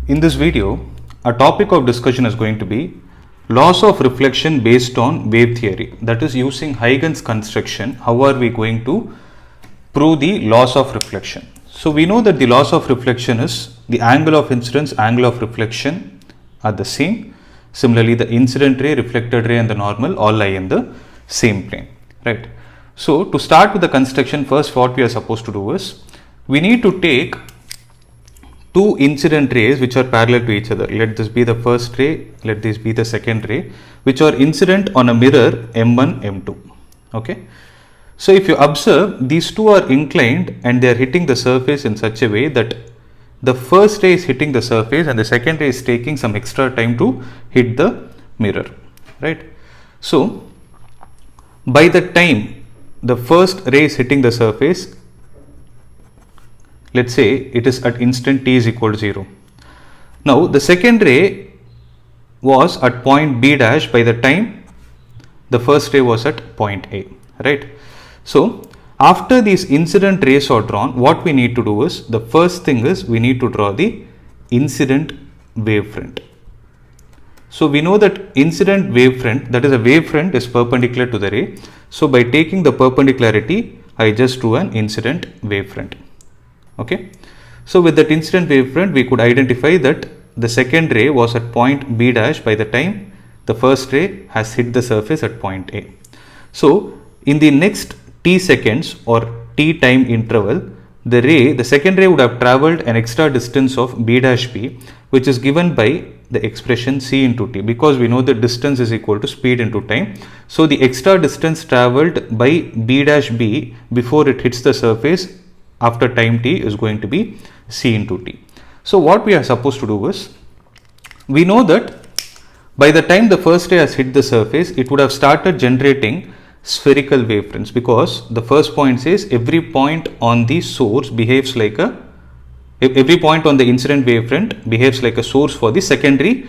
In this video, a topic of discussion is going to be laws of reflection based on wave theory. That is, using Huygens construction, how are we going to prove the laws of reflection? So we know that the laws of reflection is the angle of incidence, angle of reflection are the same. Similarly, the incident ray, reflected ray and the normal all lie in the same plane, right? So to start with the construction, first what we are supposed to do is we need to take two incident rays which are parallel to each other. Let this be the first ray, let this be the second ray, which are incident on a mirror M1, M2. Okay. So if you observe, these two are inclined and they are hitting the surface in such a way that the first ray is hitting the surface and the second ray is taking some extra time to hit the mirror, right? So by the time the first ray is hitting the surface, let's say it is at instant t is equal to 0. Now the second ray was at point B dash by the time the first ray was at point A, right? So after these incident rays are drawn, what we need to do is, the first thing is we need to draw the incident wavefront. So we know that incident wavefront, that is a wavefront, is perpendicular to the ray. So by taking the perpendicularity, I just drew an incident wavefront. Okay. So with that incident wavefront, we could identify that the second ray was at point B dash by the time the first ray has hit the surface at point A. So in the next t seconds or t time interval, the second ray would have traveled an extra distance of B dash B, which is given by the expression c into t, because we know the distance is equal to speed into time. So the extra distance traveled by B dash B before it hits the surface after time t is going to be c into t. So what we are supposed to do is, we know that by the time the first ray has hit the surface, it would have started generating spherical wavefronts, because the first point says every point on the source behaves like every point on the incident wavefront behaves like a source for the secondary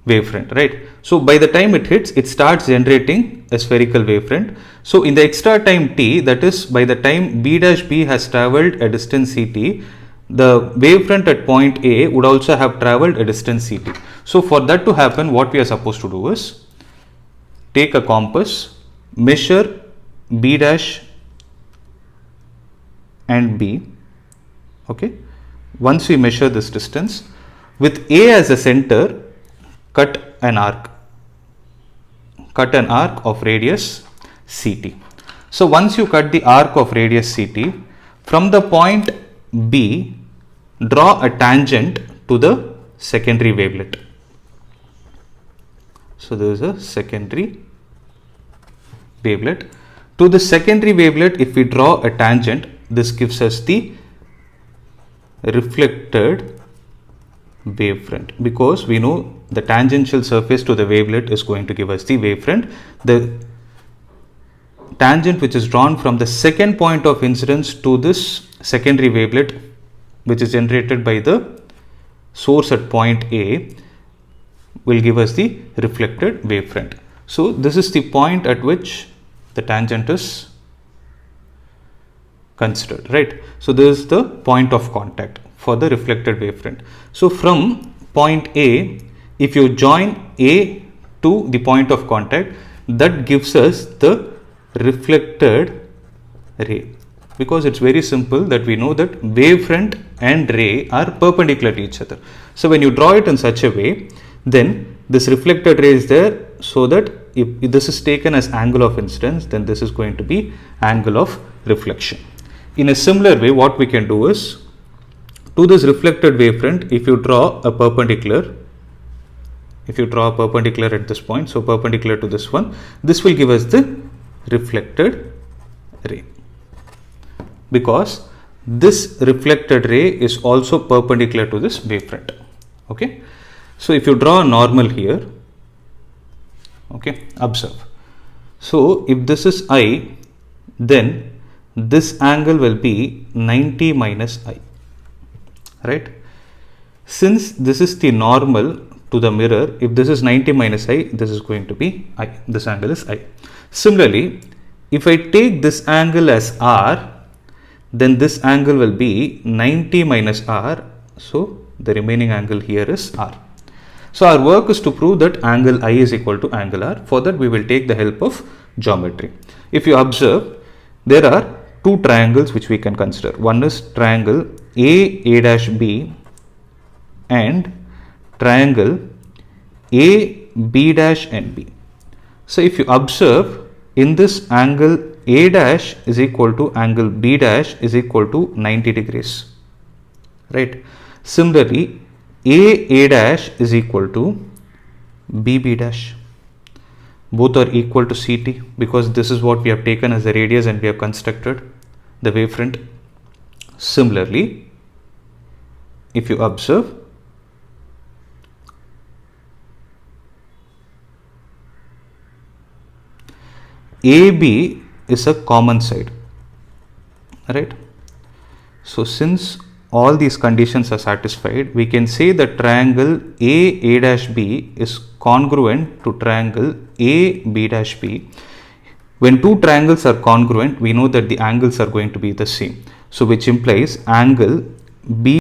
wavefront, right? So by the time it hits, it starts generating a spherical wavefront. So in the extra time t, that is by the time B dash B has traveled a distance ct, the wavefront at point A would also have traveled a distance ct. So for that to happen, what we are supposed to do is take a compass, measure B dash and B. Okay. Once we measure this distance, with A as a center, cut an arc of radius ct. So once you cut the arc of radius ct, from the point B, draw a tangent to the secondary wavelet. So there is a secondary wavelet. To the secondary wavelet, if we draw a tangent, this gives us the reflected wavefront, because we know the tangential surface to the wavelet is going to give us the wavefront. The tangent which is drawn from the second point of incidence to this secondary wavelet, which is generated by the source at point A, will give us the reflected wavefront. So this is the point at which the tangent is considered, right? So this is the point of contact for the reflected wavefront. So from point A, if you join A to the point of contact, that gives us the reflected ray, because it's very simple that we know that wavefront and ray are perpendicular to each other. So when you draw it in such a way, then this reflected ray is there, so that if this is taken as angle of incidence, then this is going to be angle of reflection. In a similar way, what we can do is, to this reflected wavefront, if you draw a perpendicular at this point, so perpendicular to this one, this will give us the reflected ray, because this reflected ray is also perpendicular to this wavefront. Okay. So if you draw a normal here, okay, observe. So if this is I, then this angle will be 90 minus I, right? Since this is the normal to the mirror, if this is 90 minus I, this is going to be I, this angle is I. Similarly, if I take this angle as R, then this angle will be 90 minus R, so The remaining angle here is R. So our work is to prove that angle I is equal to angle R. For that we will take the help of geometry. If you observe, there are two triangles which we can consider. One is triangle A dash B and triangle B dash NB. So if you observe, in this angle A dash is equal to angle B dash is equal to 90 degrees, right? Similarly, A dash is equal to B dash. Both are equal to CT because this is what we have taken as the radius and we have constructed the wavefront. Similarly, if you observe, AB is a common side, right? So since all these conditions are satisfied, we can say that triangle A dash B is congruent to triangle B dash B. When two triangles are congruent, we know that the angles are going to be the same. So which implies angle B